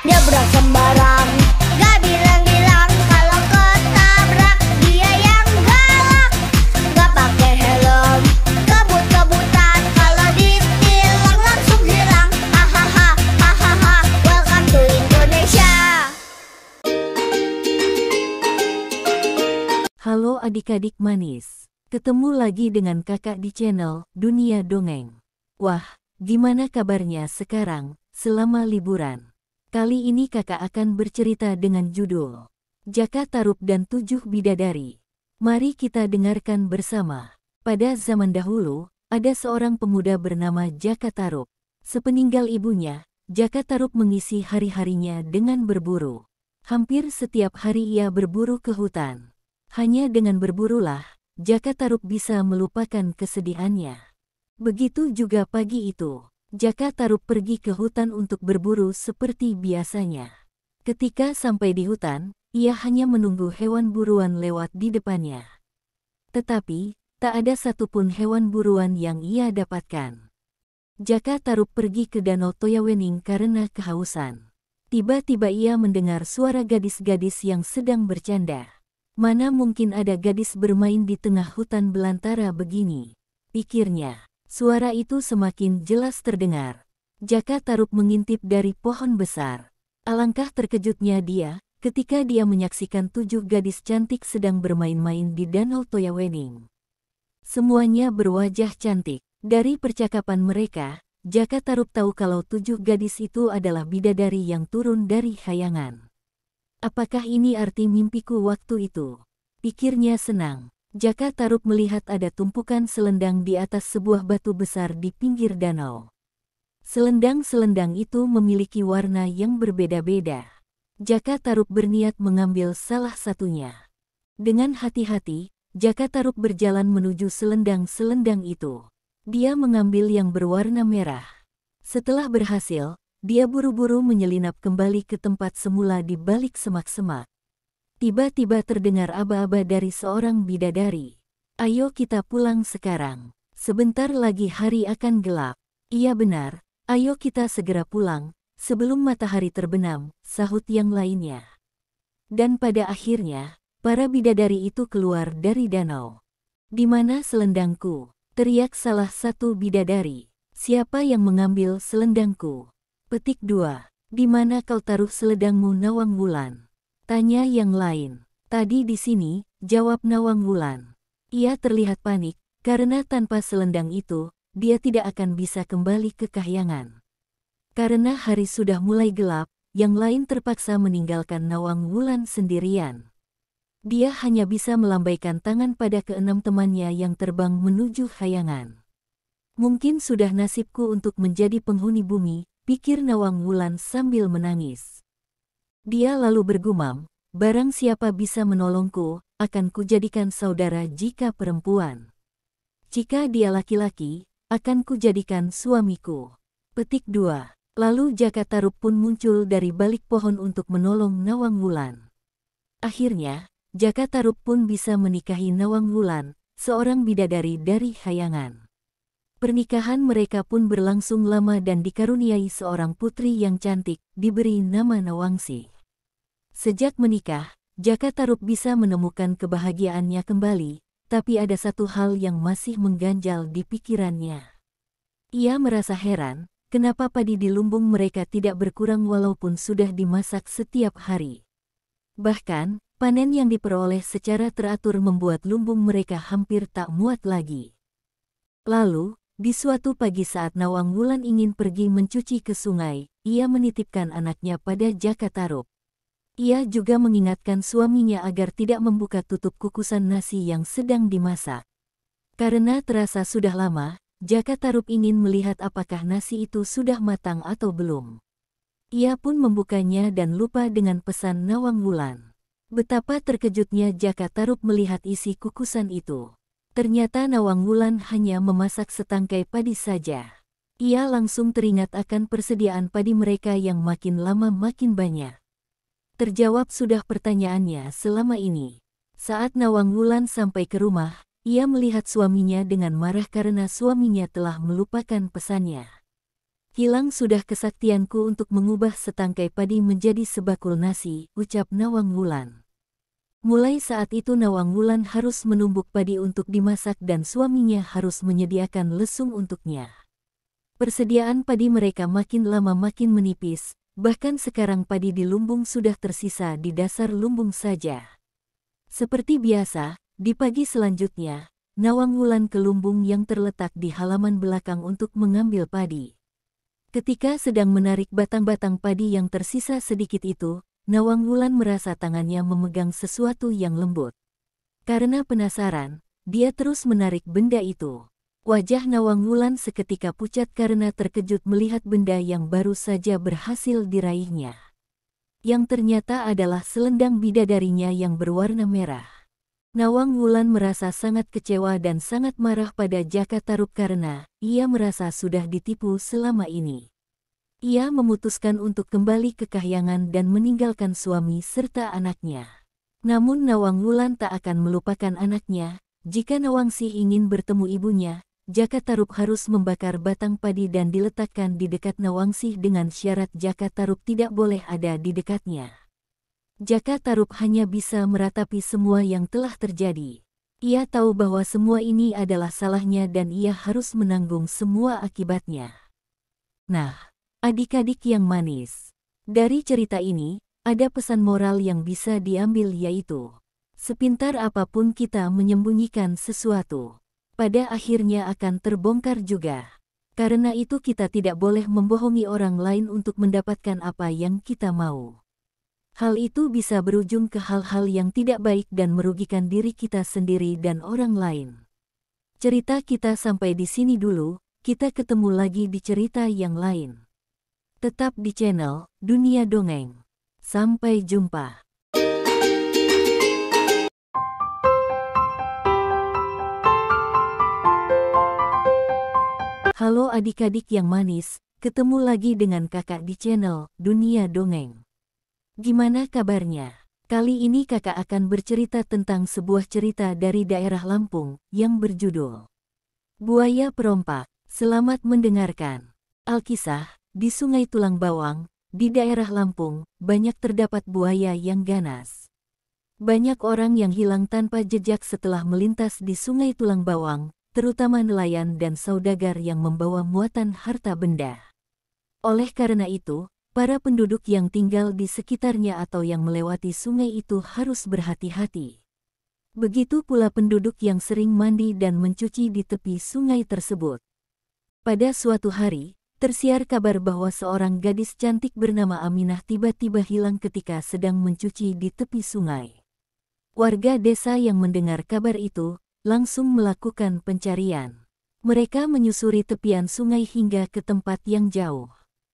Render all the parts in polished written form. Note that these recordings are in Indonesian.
Dia berat sembarang, gak bilang-bilang kalau ketabrak. Dia yang galak, gak pakai helm, kebut-kebutan kalau ditilang langsung hilang. Hahaha, hahaha, welcome to Indonesia. Halo adik-adik manis, ketemu lagi dengan kakak di channel Dunia Dongeng. Wah, gimana kabarnya sekarang selama liburan? Kali ini kakak akan bercerita dengan judul Jaka Tarub dan 7 Bidadari. Mari kita dengarkan bersama. Pada zaman dahulu, ada seorang pemuda bernama Jaka Tarub. Sepeninggal ibunya, Jaka Tarub mengisi hari-harinya dengan berburu. Hampir setiap hari ia berburu ke hutan. Hanya dengan berburulah, Jaka Tarub bisa melupakan kesedihannya. Begitu juga pagi itu. Jaka Tarub pergi ke hutan untuk berburu seperti biasanya. Ketika sampai di hutan, ia hanya menunggu hewan buruan lewat di depannya. Tetapi, tak ada satupun hewan buruan yang ia dapatkan. Jaka Tarub pergi ke Danau Toyawening karena kehausan. Tiba-tiba ia mendengar suara gadis-gadis yang sedang bercanda. Mana mungkin ada gadis bermain di tengah hutan belantara begini, pikirnya. Suara itu semakin jelas terdengar. Jaka Tarub mengintip dari pohon besar. Alangkah terkejutnya dia ketika dia menyaksikan 7 gadis cantik sedang bermain-main di Danau Toyawening. Semuanya berwajah cantik. Dari percakapan mereka, Jaka Tarub tahu kalau 7 gadis itu adalah bidadari yang turun dari khayangan. Apakah ini arti mimpiku waktu itu? Pikirnya senang. Jaka Tarub melihat ada tumpukan selendang di atas sebuah batu besar di pinggir danau. Selendang-selendang itu memiliki warna yang berbeda-beda. Jaka Tarub berniat mengambil salah satunya. Dengan hati-hati, Jaka Tarub berjalan menuju selendang-selendang itu. Dia mengambil yang berwarna merah. Setelah berhasil, dia buru-buru menyelinap kembali ke tempat semula di balik semak-semak. Tiba-tiba terdengar aba-aba dari seorang bidadari. Ayo kita pulang sekarang. Sebentar lagi hari akan gelap. Iya benar, ayo kita segera pulang, sebelum matahari terbenam, sahut yang lainnya. Dan pada akhirnya, para bidadari itu keluar dari danau. Di mana selendangku? Teriak salah satu bidadari. Siapa yang mengambil selendangku? Petik 2. Di mana kau taruh selendangmu Nawang Wulan? Tanya yang lain. Tadi di sini, jawab Nawang Wulan. Ia terlihat panik, karena tanpa selendang itu, dia tidak akan bisa kembali ke kahyangan. Karena hari sudah mulai gelap, yang lain terpaksa meninggalkan Nawang Wulan sendirian. Dia hanya bisa melambaikan tangan pada keenam temannya yang terbang menuju khayangan. Mungkin sudah nasibku untuk menjadi penghuni bumi, pikir Nawang Wulan sambil menangis. Dia lalu bergumam, barang siapa bisa menolongku, akan kujadikan saudara jika perempuan. Jika dia laki-laki, akan kujadikan suamiku. Petik 2. Lalu Jaka Tarub pun muncul dari balik pohon untuk menolong Nawang Wulan. Akhirnya, Jaka Tarub pun bisa menikahi Nawang Wulan, seorang bidadari dari khayangan. Pernikahan mereka pun berlangsung lama dan dikaruniai seorang putri yang cantik, diberi nama Nawangsi. Sejak menikah, Jaka Tarub bisa menemukan kebahagiaannya kembali, tapi ada satu hal yang masih mengganjal di pikirannya. Ia merasa heran, kenapa padi di lumbung mereka tidak berkurang walaupun sudah dimasak setiap hari. Bahkan, panen yang diperoleh secara teratur membuat lumbung mereka hampir tak muat lagi. Lalu, di suatu pagi saat Nawang Wulan ingin pergi mencuci ke sungai, ia menitipkan anaknya pada Jaka Tarub. Ia juga mengingatkan suaminya agar tidak membuka tutup kukusan nasi yang sedang dimasak. Karena terasa sudah lama, Jaka Tarub ingin melihat apakah nasi itu sudah matang atau belum. Ia pun membukanya dan lupa dengan pesan Nawang Wulan. Betapa terkejutnya Jaka Tarub melihat isi kukusan itu. Ternyata Nawang Wulan hanya memasak setangkai padi saja. Ia langsung teringat akan persediaan padi mereka yang makin lama makin banyak. Terjawab sudah pertanyaannya selama ini. Saat Nawang Wulan sampai ke rumah, ia melihat suaminya dengan marah karena suaminya telah melupakan pesannya. Hilang sudah kesaktianku untuk mengubah setangkai padi menjadi sebakul nasi, ucap Nawang Wulan. Mulai saat itu Nawang Wulan harus menumbuk padi untuk dimasak dan suaminya harus menyediakan lesung untuknya. Persediaan padi mereka makin lama makin menipis, bahkan sekarang padi di lumbung sudah tersisa di dasar lumbung saja. Seperti biasa, di pagi selanjutnya, Nawang Wulan ke lumbung yang terletak di halaman belakang untuk mengambil padi. Ketika sedang menarik batang-batang padi yang tersisa sedikit itu, Nawang Wulan merasa tangannya memegang sesuatu yang lembut. Karena penasaran, dia terus menarik benda itu. Wajah Nawang Wulan seketika pucat karena terkejut melihat benda yang baru saja berhasil diraihnya. Yang ternyata adalah selendang bidadarinya yang berwarna merah. Nawang Wulan merasa sangat kecewa dan sangat marah pada Jaka Tarub karena ia merasa sudah ditipu selama ini. Ia memutuskan untuk kembali ke kahyangan dan meninggalkan suami serta anaknya. Namun Nawang Wulan tak akan melupakan anaknya. Jika Nawangsih ingin bertemu ibunya, Jaka Tarub harus membakar batang padi dan diletakkan di dekat Nawangsih dengan syarat Jaka Tarub tidak boleh ada di dekatnya. Jaka Tarub hanya bisa meratapi semua yang telah terjadi. Ia tahu bahwa semua ini adalah salahnya dan ia harus menanggung semua akibatnya. Nah, adik-adik yang manis, dari cerita ini, ada pesan moral yang bisa diambil yaitu, sepintar apapun kita menyembunyikan sesuatu, pada akhirnya akan terbongkar juga. Karena itu kita tidak boleh membohongi orang lain untuk mendapatkan apa yang kita mau. Hal itu bisa berujung ke hal-hal yang tidak baik dan merugikan diri kita sendiri dan orang lain. Cerita kita sampai di sini dulu, kita ketemu lagi di cerita yang lain. Tetap di channel Dunia Dongeng. Sampai jumpa. Halo adik-adik yang manis, ketemu lagi dengan kakak di channel Dunia Dongeng. Gimana kabarnya? Kali ini kakak akan bercerita tentang sebuah cerita dari daerah Lampung yang berjudul Buaya Perompak. Selamat mendengarkan. Alkisah, di Sungai Tulang Bawang, di daerah Lampung, banyak terdapat buaya yang ganas. Banyak orang yang hilang tanpa jejak setelah melintas di Sungai Tulang Bawang, terutama nelayan dan saudagar yang membawa muatan harta benda. Oleh karena itu, para penduduk yang tinggal di sekitarnya atau yang melewati sungai itu harus berhati-hati. Begitu pula penduduk yang sering mandi dan mencuci di tepi sungai tersebut. Pada suatu hari, tersiar kabar bahwa seorang gadis cantik bernama Aminah tiba-tiba hilang ketika sedang mencuci di tepi sungai. Warga desa yang mendengar kabar itu, langsung melakukan pencarian. Mereka menyusuri tepian sungai hingga ke tempat yang jauh.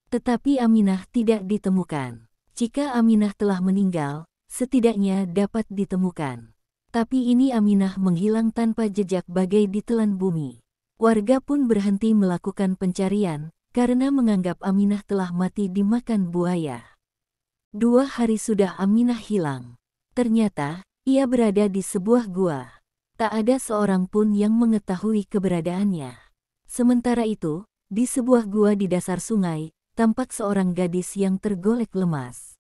Tetapi Aminah tidak ditemukan. Jika Aminah telah meninggal, setidaknya dapat ditemukan. Tapi ini Aminah menghilang tanpa jejak bagai ditelan bumi. Warga pun berhenti melakukan pencarian, karena menganggap Aminah telah mati dimakan buaya. 2 hari sudah Aminah hilang. Ternyata, ia berada di sebuah gua. Tak ada seorang pun yang mengetahui keberadaannya. Sementara itu, di sebuah gua di dasar sungai, tampak seorang gadis yang tergolek lemas.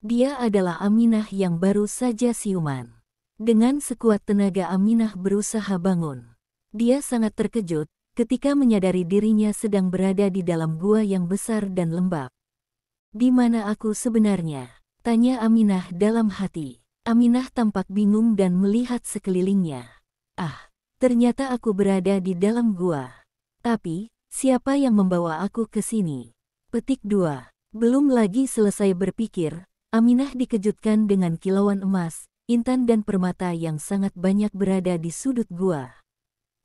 Dia adalah Aminah yang baru saja siuman. Dengan sekuat tenaga Aminah berusaha bangun. Dia sangat terkejut ketika menyadari dirinya sedang berada di dalam gua yang besar dan lembab. "Di mana aku sebenarnya?" tanya Aminah dalam hati. Aminah tampak bingung dan melihat sekelilingnya. "Ah, ternyata aku berada di dalam gua. Tapi, siapa yang membawa aku ke sini?" Petik 2. Belum lagi selesai berpikir, Aminah dikejutkan dengan kilauan emas, intan dan permata yang sangat banyak berada di sudut gua.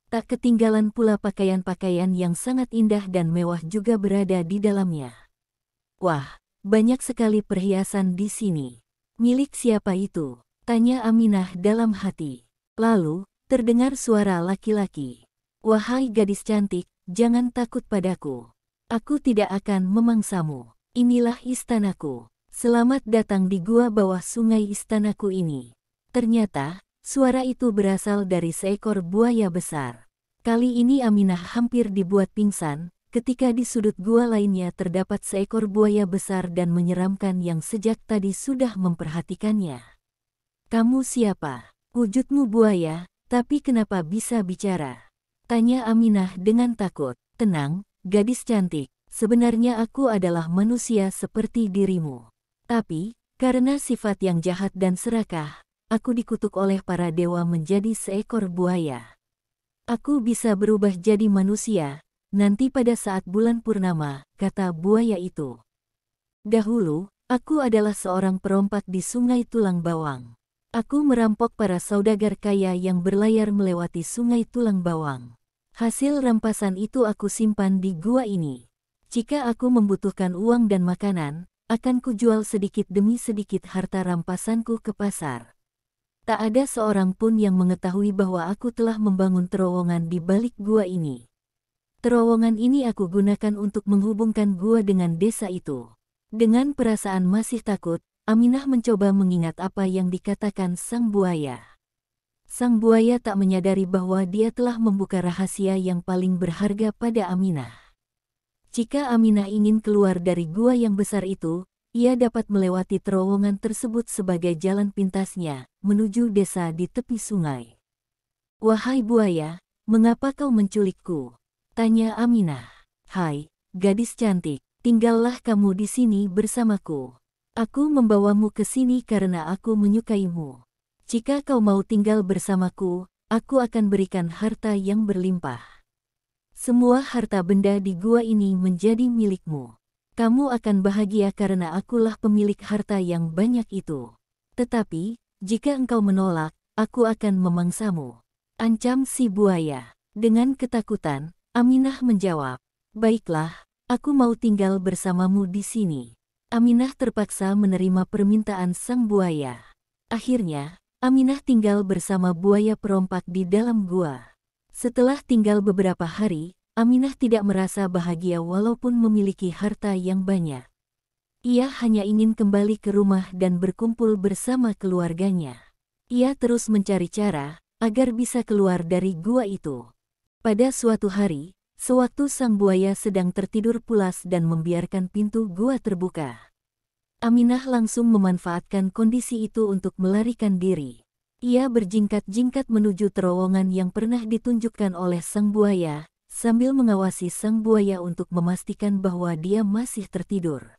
Tak ketinggalan pula pakaian-pakaian yang sangat indah dan mewah juga berada di dalamnya. "Wah, banyak sekali perhiasan di sini. Milik siapa itu?" tanya Aminah dalam hati. Lalu, terdengar suara laki-laki. "Wahai gadis cantik, jangan takut padaku. Aku tidak akan memangsamu. Inilah istanaku. Selamat datang di gua bawah sungai istanaku ini." Ternyata, suara itu berasal dari seekor buaya besar. Kali ini Aminah hampir dibuat pingsan, ketika di sudut gua lainnya terdapat seekor buaya besar dan menyeramkan yang sejak tadi sudah memperhatikannya. "Kamu siapa? Wujudmu buaya, tapi kenapa bisa bicara?" tanya Aminah dengan takut. "Tenang, gadis cantik, sebenarnya aku adalah manusia seperti dirimu. Tapi, karena sifat yang jahat dan serakah, aku dikutuk oleh para dewa menjadi seekor buaya. Aku bisa berubah jadi manusia nanti pada saat bulan purnama," kata buaya itu. "Dahulu, aku adalah seorang perompak di Sungai Tulang Bawang. Aku merampok para saudagar kaya yang berlayar melewati Sungai Tulang Bawang. Hasil rampasan itu aku simpan di gua ini. Jika aku membutuhkan uang dan makanan, akan kujual sedikit demi sedikit harta rampasanku ke pasar. Tak ada seorang pun yang mengetahui bahwa aku telah membangun terowongan di balik gua ini. Terowongan ini aku gunakan untuk menghubungkan gua dengan desa itu." Dengan perasaan masih takut, Aminah mencoba mengingat apa yang dikatakan sang buaya. Sang buaya tak menyadari bahwa dia telah membuka rahasia yang paling berharga pada Aminah. Jika Aminah ingin keluar dari gua yang besar itu, ia dapat melewati terowongan tersebut sebagai jalan pintasnya menuju desa di tepi sungai. "Wahai buaya, mengapa kau menculikku?" tanya Aminah. "Hai, gadis cantik, tinggallah kamu di sini bersamaku. Aku membawamu ke sini karena aku menyukaimu. Jika kau mau tinggal bersamaku, aku akan berikan harta yang berlimpah. Semua harta benda di gua ini menjadi milikmu. Kamu akan bahagia karena akulah pemilik harta yang banyak itu. Tetapi, jika engkau menolak, aku akan memangsamu," ancam si buaya. Dengan ketakutan, Aminah menjawab, "Baiklah, aku mau tinggal bersamamu di sini." Aminah terpaksa menerima permintaan sang buaya. Akhirnya, Aminah tinggal bersama buaya perompak di dalam gua. Setelah tinggal beberapa hari, Aminah tidak merasa bahagia walaupun memiliki harta yang banyak. Ia hanya ingin kembali ke rumah dan berkumpul bersama keluarganya. Ia terus mencari cara agar bisa keluar dari gua itu. Pada suatu hari, sewaktu sang buaya sedang tertidur pulas dan membiarkan pintu gua terbuka, Aminah langsung memanfaatkan kondisi itu untuk melarikan diri. Ia berjingkat-jingkat menuju terowongan yang pernah ditunjukkan oleh sang buaya, sambil mengawasi sang buaya untuk memastikan bahwa dia masih tertidur.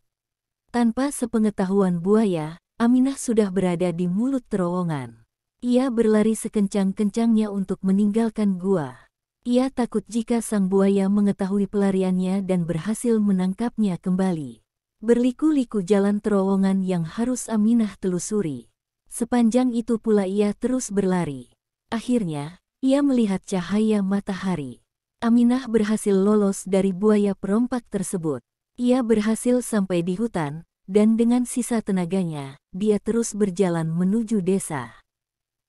Tanpa sepengetahuan buaya, Aminah sudah berada di mulut terowongan. Ia berlari sekencang-kencangnya untuk meninggalkan gua. Ia takut jika sang buaya mengetahui pelariannya dan berhasil menangkapnya kembali. Berliku-liku jalan terowongan yang harus Aminah telusuri. Sepanjang itu pula ia terus berlari. Akhirnya, ia melihat cahaya matahari. Aminah berhasil lolos dari buaya perompak tersebut. Ia berhasil sampai di hutan, dan dengan sisa tenaganya, dia terus berjalan menuju desa.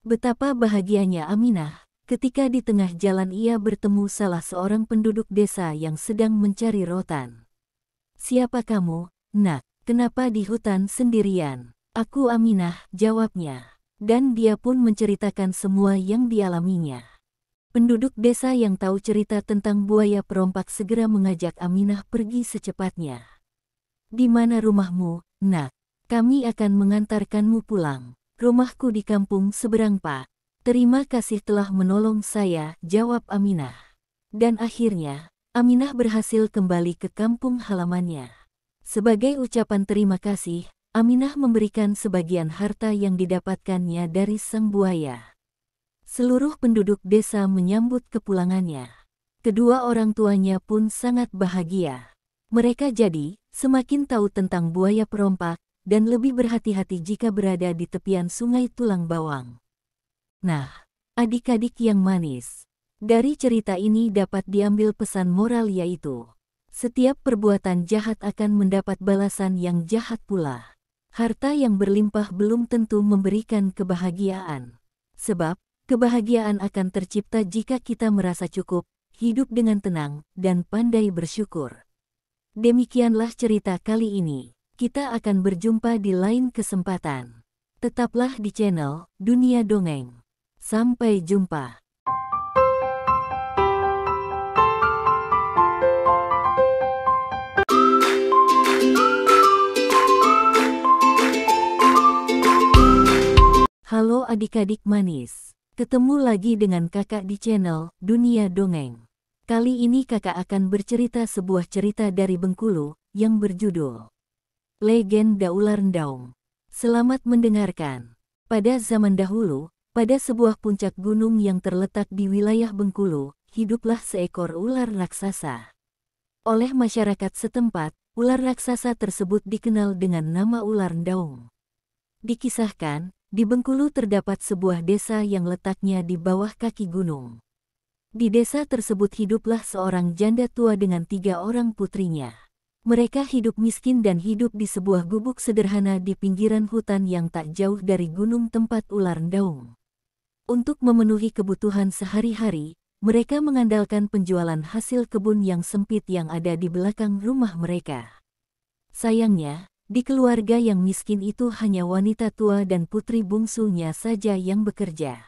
Betapa bahagianya Aminah ketika di tengah jalan ia bertemu salah seorang penduduk desa yang sedang mencari rotan. "Siapa kamu, nak? Kenapa di hutan sendirian?" "Aku Aminah," jawabnya. Dan dia pun menceritakan semua yang dialaminya. Penduduk desa yang tahu cerita tentang buaya perompak segera mengajak Aminah pergi secepatnya. "Di mana rumahmu, nak? Kami akan mengantarkanmu pulang." "Rumahku di kampung seberang, Pak. Terima kasih telah menolong saya," jawab Aminah. Dan akhirnya, Aminah berhasil kembali ke kampung halamannya. Sebagai ucapan terima kasih, Aminah memberikan sebagian harta yang didapatkannya dari sang buaya. Seluruh penduduk desa menyambut kepulangannya. Kedua orang tuanya pun sangat bahagia. Mereka jadi semakin tahu tentang buaya perompak dan lebih berhati-hati jika berada di tepian Sungai Tulang Bawang. Nah, adik-adik yang manis, dari cerita ini dapat diambil pesan moral yaitu, setiap perbuatan jahat akan mendapat balasan yang jahat pula. Harta yang berlimpah belum tentu memberikan kebahagiaan. Sebab, kebahagiaan akan tercipta jika kita merasa cukup, hidup dengan tenang, dan pandai bersyukur. Demikianlah cerita kali ini. Kita akan berjumpa di lain kesempatan. Tetaplah di channel Dunia Dongeng. Sampai jumpa. Halo adik-adik manis, ketemu lagi dengan kakak di channel Dunia Dongeng. Kali ini kakak akan bercerita sebuah cerita dari Bengkulu yang berjudul Legenda Ular Ndaung. Selamat mendengarkan. Pada zaman dahulu, pada sebuah puncak gunung yang terletak di wilayah Bengkulu, hiduplah seekor ular raksasa. Oleh masyarakat setempat, ular raksasa tersebut dikenal dengan nama Ular Ndaung. Dikisahkan, di Bengkulu terdapat sebuah desa yang letaknya di bawah kaki gunung. Di desa tersebut hiduplah seorang janda tua dengan 3 orang putrinya. Mereka hidup miskin dan hidup di sebuah gubuk sederhana di pinggiran hutan yang tak jauh dari gunung tempat Ular Ndaung. Untuk memenuhi kebutuhan sehari-hari, mereka mengandalkan penjualan hasil kebun yang sempit yang ada di belakang rumah mereka. Sayangnya, di keluarga yang miskin itu hanya wanita tua dan putri bungsunya saja yang bekerja.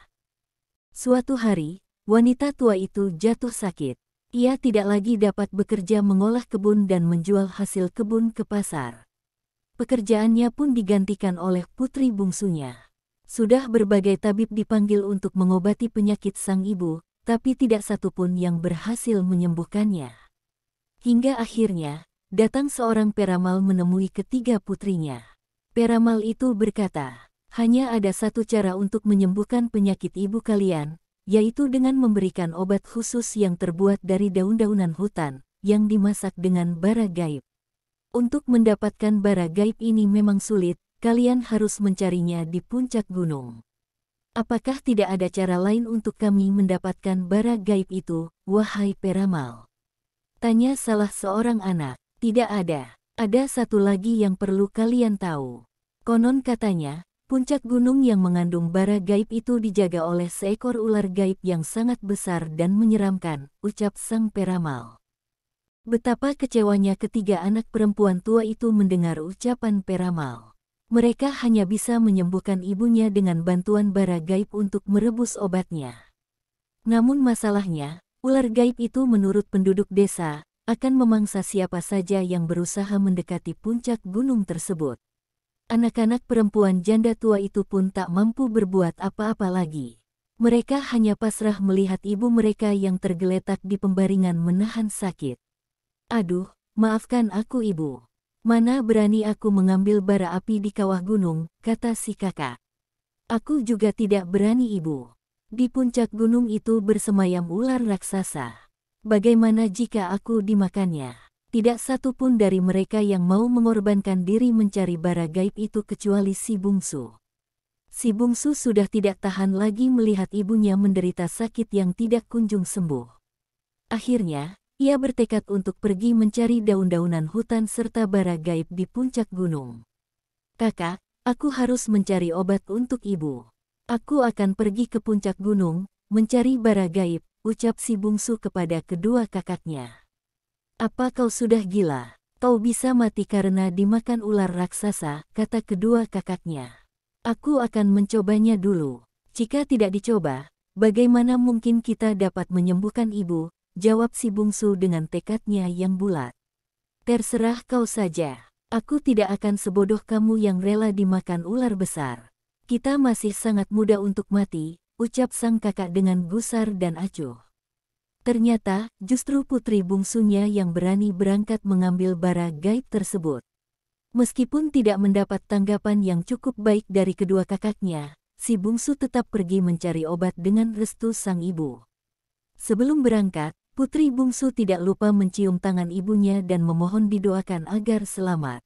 Suatu hari, wanita tua itu jatuh sakit. Ia tidak lagi dapat bekerja mengolah kebun dan menjual hasil kebun ke pasar. Pekerjaannya pun digantikan oleh putri bungsunya. Sudah berbagai tabib dipanggil untuk mengobati penyakit sang ibu, tapi tidak satupun yang berhasil menyembuhkannya. Hingga akhirnya, datang seorang peramal menemui ketiga putrinya. Peramal itu berkata, hanya ada satu cara untuk menyembuhkan penyakit ibu kalian, yaitu dengan memberikan obat khusus yang terbuat dari daun-daunan hutan, yang dimasak dengan bara gaib. Untuk mendapatkan bara gaib ini memang sulit, kalian harus mencarinya di puncak gunung. Apakah tidak ada cara lain untuk kami mendapatkan bara gaib itu, wahai peramal? Tanya salah seorang anak. Tidak ada. Ada satu lagi yang perlu kalian tahu. Konon katanya, puncak gunung yang mengandung bara gaib itu dijaga oleh seekor ular gaib yang sangat besar dan menyeramkan, ucap sang peramal. Betapa kecewanya ketiga anak perempuan tua itu mendengar ucapan peramal. Mereka hanya bisa menyembuhkan ibunya dengan bantuan bara gaib untuk merebus obatnya. Namun masalahnya, ular gaib itu menurut penduduk desa, akan memangsa siapa saja yang berusaha mendekati puncak gunung tersebut. Anak-anak perempuan janda tua itu pun tak mampu berbuat apa-apa lagi. Mereka hanya pasrah melihat ibu mereka yang tergeletak di pembaringan menahan sakit. Aduh, maafkan aku ibu. Mana berani aku mengambil bara api di kawah gunung, kata si kakak. Aku juga tidak berani ibu. Di puncak gunung itu bersemayam ular raksasa. Bagaimana jika aku dimakannya? Tidak satu pun dari mereka yang mau mengorbankan diri mencari bara gaib itu kecuali si bungsu. Si bungsu sudah tidak tahan lagi melihat ibunya menderita sakit yang tidak kunjung sembuh. Akhirnya, ia bertekad untuk pergi mencari daun-daunan hutan serta bara gaib di puncak gunung. Kakak, aku harus mencari obat untuk ibu. Aku akan pergi ke puncak gunung, mencari bara gaib, ucap si bungsu kepada kedua kakaknya. Apa kau sudah gila? Kau bisa mati karena dimakan ular raksasa, kata kedua kakaknya. Aku akan mencobanya dulu. Jika tidak dicoba, bagaimana mungkin kita dapat menyembuhkan ibu? Jawab si bungsu dengan tekadnya yang bulat. Terserah kau saja. Aku tidak akan sebodoh kamu yang rela dimakan ular besar. Kita masih sangat muda untuk mati, ucap sang kakak dengan gusar dan acuh. Ternyata, justru putri bungsunya yang berani berangkat mengambil bara gaib tersebut. Meskipun tidak mendapat tanggapan yang cukup baik dari kedua kakaknya, si bungsu tetap pergi mencari obat dengan restu sang ibu. Sebelum berangkat, putri bungsu tidak lupa mencium tangan ibunya dan memohon didoakan agar selamat.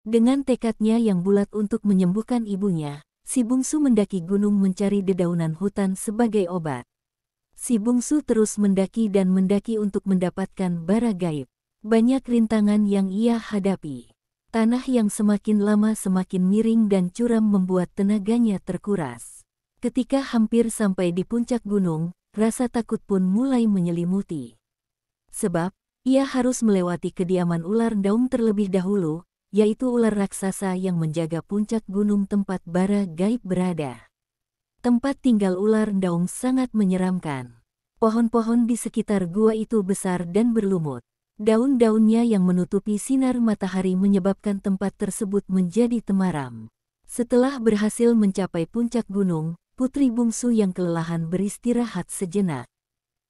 Dengan tekadnya yang bulat untuk menyembuhkan ibunya, si bungsu mendaki gunung mencari dedaunan hutan sebagai obat. Si bungsu terus mendaki dan mendaki untuk mendapatkan bara gaib. Banyak rintangan yang ia hadapi. Tanah yang semakin lama semakin miring dan curam membuat tenaganya terkuras. Ketika hampir sampai di puncak gunung, rasa takut pun mulai menyelimuti. Sebab, ia harus melewati kediaman ular ndaung terlebih dahulu, yaitu ular raksasa yang menjaga puncak gunung tempat bara gaib berada. Tempat tinggal ular ndaung sangat menyeramkan. Pohon-pohon di sekitar gua itu besar dan berlumut. Daun-daunnya yang menutupi sinar matahari menyebabkan tempat tersebut menjadi temaram. Setelah berhasil mencapai puncak gunung, putri bungsu yang kelelahan beristirahat sejenak.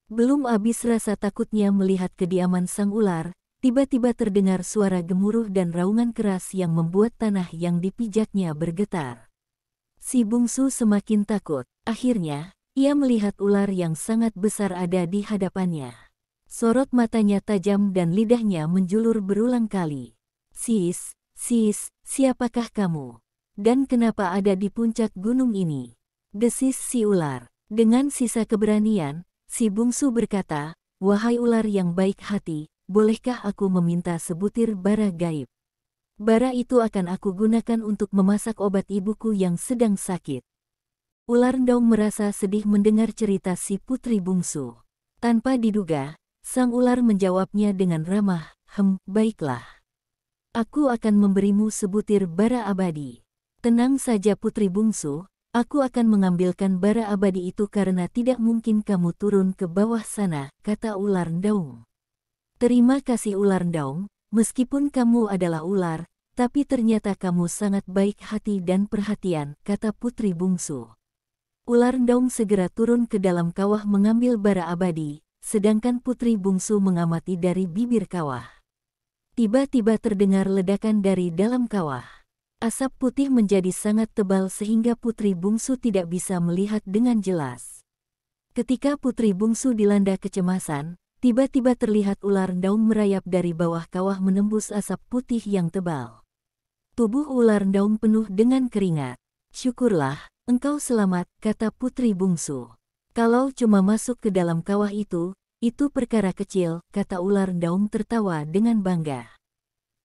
Belum habis rasa takutnya melihat kediaman sang ular, tiba-tiba terdengar suara gemuruh dan raungan keras yang membuat tanah yang dipijaknya bergetar. Si bungsu semakin takut. Akhirnya, ia melihat ular yang sangat besar ada di hadapannya. Sorot matanya tajam dan lidahnya menjulur berulang kali. Sis, siapakah kamu? Dan kenapa ada di puncak gunung ini? Desis si ular. Dengan sisa keberanian, si bungsu berkata, wahai ular yang baik hati, bolehkah aku meminta sebutir bara gaib? Bara itu akan aku gunakan untuk memasak obat ibuku yang sedang sakit. Ular Ndaung merasa sedih mendengar cerita si putri bungsu. Tanpa diduga, sang ular menjawabnya dengan ramah, baiklah. Aku akan memberimu sebutir bara abadi. Tenang saja putri bungsu, aku akan mengambilkan bara abadi itu karena tidak mungkin kamu turun ke bawah sana, kata ular Ndaung. Terima kasih ular Ndaung, meskipun kamu adalah ular, tapi ternyata kamu sangat baik hati dan perhatian, kata putri bungsu. Ular Ndaung segera turun ke dalam kawah mengambil bara abadi, sedangkan putri bungsu mengamati dari bibir kawah. Tiba-tiba terdengar ledakan dari dalam kawah. Asap putih menjadi sangat tebal sehingga putri bungsu tidak bisa melihat dengan jelas. Ketika putri bungsu dilanda kecemasan, tiba-tiba terlihat ular Ndaung merayap dari bawah kawah menembus asap putih yang tebal. Tubuh ular Ndaung penuh dengan keringat. Syukurlah, engkau selamat, kata putri bungsu. Kalau cuma masuk ke dalam kawah itu perkara kecil, kata ular Ndaung tertawa dengan bangga.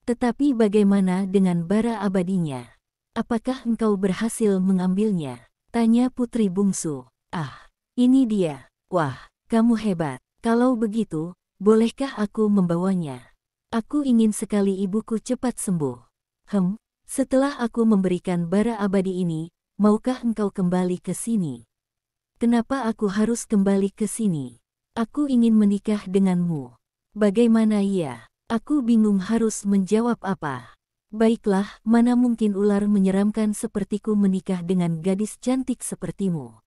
Tetapi bagaimana dengan bara abadinya? Apakah engkau berhasil mengambilnya? Tanya putri bungsu. Ah, ini dia. Wah, kamu hebat. Kalau begitu, bolehkah aku membawanya? Aku ingin sekali ibuku cepat sembuh. Setelah aku memberikan bara abadi ini, maukah engkau kembali ke sini? Kenapa aku harus kembali ke sini? Aku ingin menikah denganmu. Bagaimana ya? Aku bingung harus menjawab apa. Baiklah, mana mungkin ular menyeramkan sepertiku menikah dengan gadis cantik sepertimu.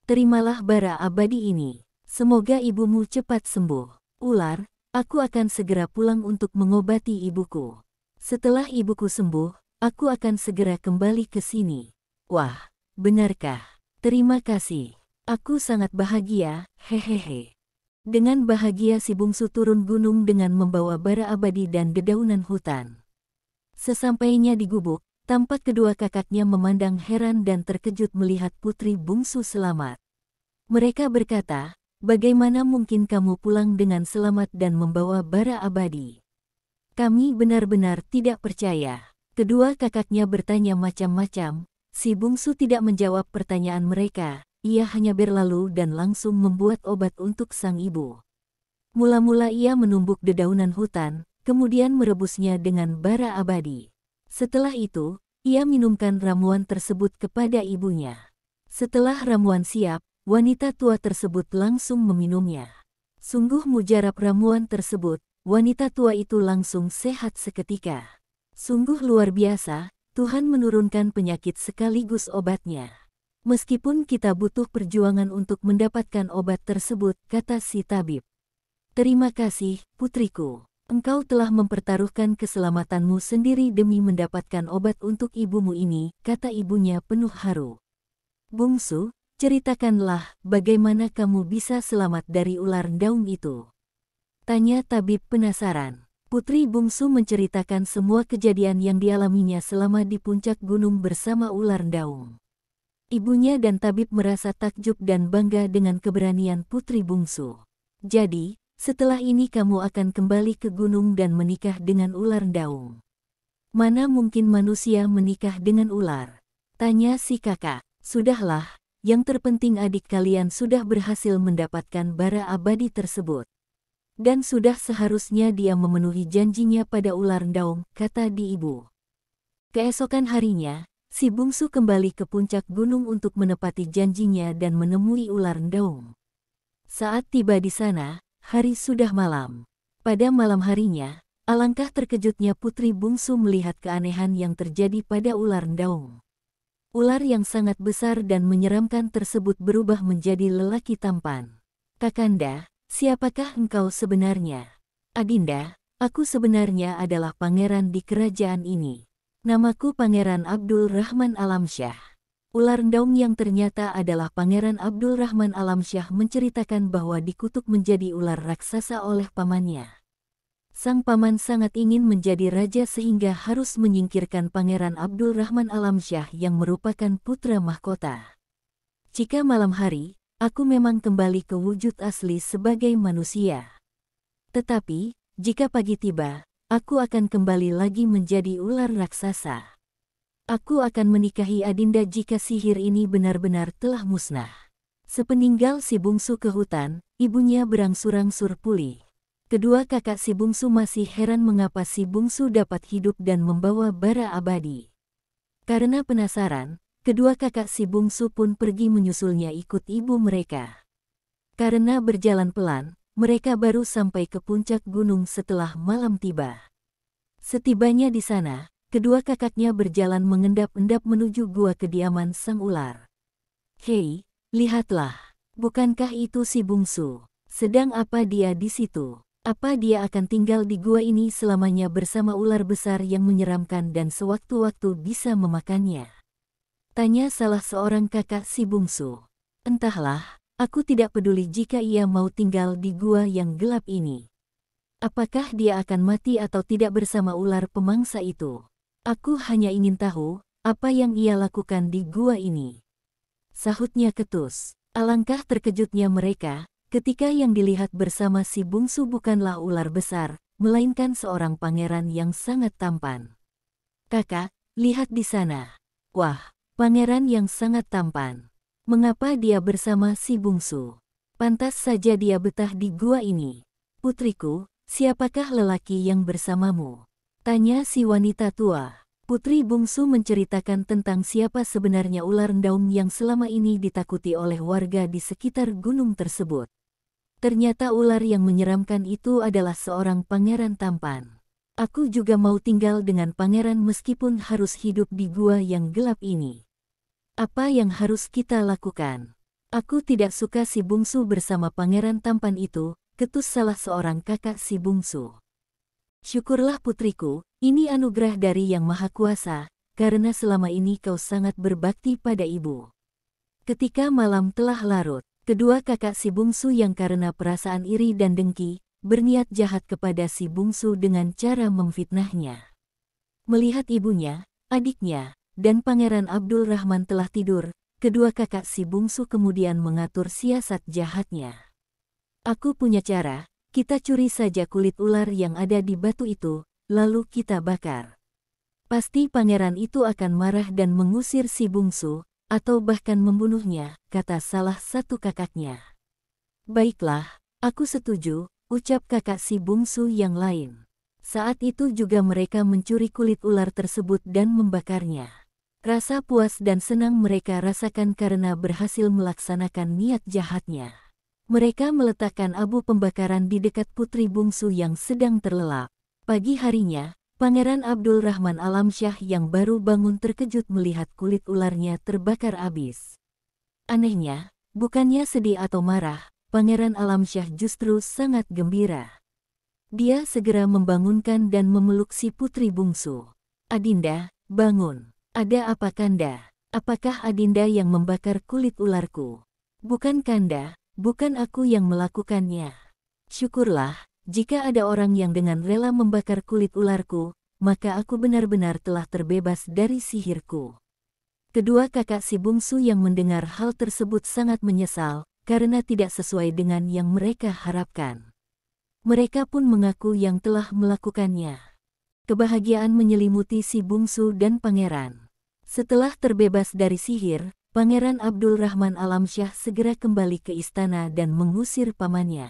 Terimalah bara abadi ini. Semoga ibumu cepat sembuh. Ular, aku akan segera pulang untuk mengobati ibuku. Setelah ibuku sembuh, aku akan segera kembali ke sini. Wah, benarkah? Terima kasih. Aku sangat bahagia, hehehe. Dengan bahagia si bungsu turun gunung dengan membawa bara abadi dan dedaunan hutan. Sesampainya di gubuk, tampak kedua kakaknya memandang heran dan terkejut melihat putri bungsu selamat. Mereka berkata, bagaimana mungkin kamu pulang dengan selamat dan membawa bara abadi? Kami benar-benar tidak percaya. Kedua kakaknya bertanya macam-macam. Si bungsu tidak menjawab pertanyaan mereka. Ia hanya berlalu dan langsung membuat obat untuk sang ibu. Mula-mula ia menumbuk dedaunan hutan, kemudian merebusnya dengan bara abadi. Setelah itu, ia minumkan ramuan tersebut kepada ibunya. Setelah ramuan siap, wanita tua tersebut langsung meminumnya. Sungguh mujarab ramuan tersebut, wanita tua itu langsung sehat seketika. Sungguh luar biasa, Tuhan menurunkan penyakit sekaligus obatnya. Meskipun kita butuh perjuangan untuk mendapatkan obat tersebut, kata si tabib. Terima kasih, putriku. Engkau telah mempertaruhkan keselamatanmu sendiri demi mendapatkan obat untuk ibumu ini, kata ibunya penuh haru. Bungsu, ceritakanlah bagaimana kamu bisa selamat dari ular Ndaung itu. Tanya tabib penasaran. Putri bungsu menceritakan semua kejadian yang dialaminya selama di puncak gunung bersama ular Ndaung. Ibunya dan tabib merasa takjub dan bangga dengan keberanian putri bungsu. Jadi, setelah ini kamu akan kembali ke gunung dan menikah dengan ular Ndaung. Mana mungkin manusia menikah dengan ular? Tanya si kakak. Sudahlah, yang terpenting adik kalian sudah berhasil mendapatkan bara abadi tersebut. Dan sudah seharusnya dia memenuhi janjinya pada ular Ndaung, kata di ibu. Keesokan harinya, si bungsu kembali ke puncak gunung untuk menepati janjinya dan menemui ular Ndaung. Saat tiba di sana, hari sudah malam. Pada malam harinya, alangkah terkejutnya putri bungsu melihat keanehan yang terjadi pada ular Ndaung. Ular yang sangat besar dan menyeramkan tersebut berubah menjadi lelaki tampan. "Kakanda, siapakah engkau sebenarnya?" "Adinda, aku sebenarnya adalah pangeran di kerajaan ini. Namaku Pangeran Abdul Rahman Alamsyah." Ular daun yang ternyata adalah Pangeran Abdul Rahman Alamsyah menceritakan bahwa dikutuk menjadi ular raksasa oleh pamannya. Sang paman sangat ingin menjadi raja sehingga harus menyingkirkan Pangeran Abdul Rahman Alamsyah yang merupakan putra mahkota. "Jika malam hari, aku memang kembali ke wujud asli sebagai manusia. Tetapi, jika pagi tiba, aku akan kembali lagi menjadi ular raksasa. Aku akan menikahi Adinda jika sihir ini benar-benar telah musnah." Sepeninggal si bungsu ke hutan, ibunya berangsur-angsur pulih. Kedua kakak si bungsu masih heran mengapa si bungsu dapat hidup dan membawa bara abadi. Karena penasaran, kedua kakak si bungsu pun pergi menyusulnya ikut ibu mereka. Karena berjalan pelan, mereka baru sampai ke puncak gunung setelah malam tiba. Setibanya di sana, kedua kakaknya berjalan mengendap-endap menuju gua kediaman sang ular. "Hei, lihatlah, bukankah itu si bungsu? Sedang apa dia di situ? Apa dia akan tinggal di gua ini selamanya bersama ular besar yang menyeramkan dan sewaktu-waktu bisa memakannya?" tanya salah seorang kakak si bungsu. "Entahlah, aku tidak peduli jika ia mau tinggal di gua yang gelap ini. Apakah dia akan mati atau tidak bersama ular pemangsa itu? Aku hanya ingin tahu, apa yang ia lakukan di gua ini," sahutnya ketus. Alangkah terkejutnya mereka, ketika yang dilihat bersama si bungsu bukanlah ular besar, melainkan seorang pangeran yang sangat tampan. "Kakak, lihat di sana. Wah, pangeran yang sangat tampan. Mengapa dia bersama si bungsu? Pantas saja dia betah di gua ini." "Putriku, siapakah lelaki yang bersamamu?" tanya si wanita tua. Putri bungsu menceritakan tentang siapa sebenarnya ular daun yang selama ini ditakuti oleh warga di sekitar gunung tersebut. Ternyata ular yang menyeramkan itu adalah seorang pangeran tampan. "Aku juga mau tinggal dengan pangeran meskipun harus hidup di gua yang gelap ini. Apa yang harus kita lakukan?" "Aku tidak suka si bungsu bersama pangeran tampan itu," ketus salah seorang kakak si bungsu. "Syukurlah putriku, ini anugerah dari Yang Maha Kuasa, karena selama ini kau sangat berbakti pada ibu." Ketika malam telah larut, kedua kakak si bungsu yang karena perasaan iri dan dengki, berniat jahat kepada si bungsu dengan cara memfitnahnya. Melihat ibunya, adiknya, dan Pangeran Abdul Rahman telah tidur, kedua kakak si bungsu kemudian mengatur siasat jahatnya. "Aku punya cara. Kita curi saja kulit ular yang ada di batu itu, lalu kita bakar. Pasti pangeran itu akan marah dan mengusir si bungsu, atau bahkan membunuhnya," kata salah satu kakaknya. "Baiklah, aku setuju," ucap kakak si bungsu yang lain. Saat itu juga mereka mencuri kulit ular tersebut dan membakarnya. Rasa puas dan senang mereka rasakan karena berhasil melaksanakan niat jahatnya. Mereka meletakkan abu pembakaran di dekat putri bungsu yang sedang terlelap. Pagi harinya, Pangeran Abdul Rahman Alamsyah yang baru bangun terkejut melihat kulit ularnya terbakar habis. Anehnya, bukannya sedih atau marah, Pangeran Alamsyah justru sangat gembira. Dia segera membangunkan dan memeluk si putri bungsu. "Adinda, bangun. Ada apa kanda? Apakah Adinda yang membakar kulit ularku?" "Bukan kanda. Bukan aku yang melakukannya. Syukurlah, jika ada orang yang dengan rela membakar kulit ularku, maka aku benar-benar telah terbebas dari sihirku." Kedua kakak si bungsu yang mendengar hal tersebut sangat menyesal, karena tidak sesuai dengan yang mereka harapkan. Mereka pun mengaku yang telah melakukannya. Kebahagiaan menyelimuti si bungsu dan pangeran. Setelah terbebas dari sihir, Pangeran Abdul Rahman Alamsyah segera kembali ke istana dan mengusir pamannya.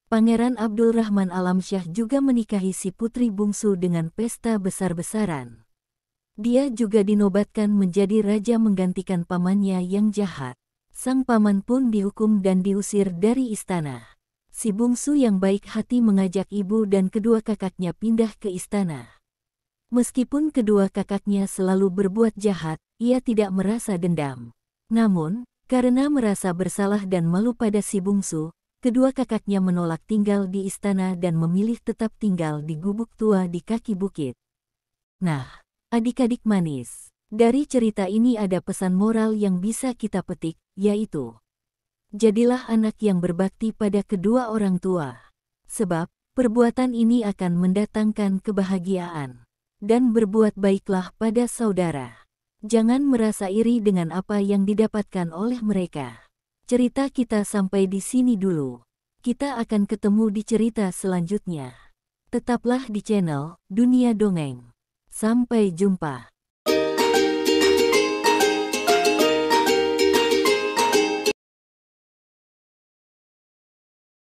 Pangeran Abdul Rahman Alamsyah juga menikahi si putri bungsu dengan pesta besar-besaran. Dia juga dinobatkan menjadi raja menggantikan pamannya yang jahat. Sang paman pun dihukum dan diusir dari istana. Si bungsu yang baik hati mengajak ibu dan kedua kakaknya pindah ke istana. Meskipun kedua kakaknya selalu berbuat jahat, ia tidak merasa dendam. Namun, karena merasa bersalah dan malu pada si bungsu, kedua kakaknya menolak tinggal di istana dan memilih tetap tinggal di gubuk tua di kaki bukit. Nah, adik-adik manis, dari cerita ini ada pesan moral yang bisa kita petik, yaitu jadilah anak yang berbakti pada kedua orang tua. Sebab, perbuatan ini akan mendatangkan kebahagiaan. Dan berbuat baiklah pada saudara. Jangan merasa iri dengan apa yang didapatkan oleh mereka. Cerita kita sampai di sini dulu. Kita akan ketemu di cerita selanjutnya. Tetaplah di channel Dunia Dongeng. Sampai jumpa.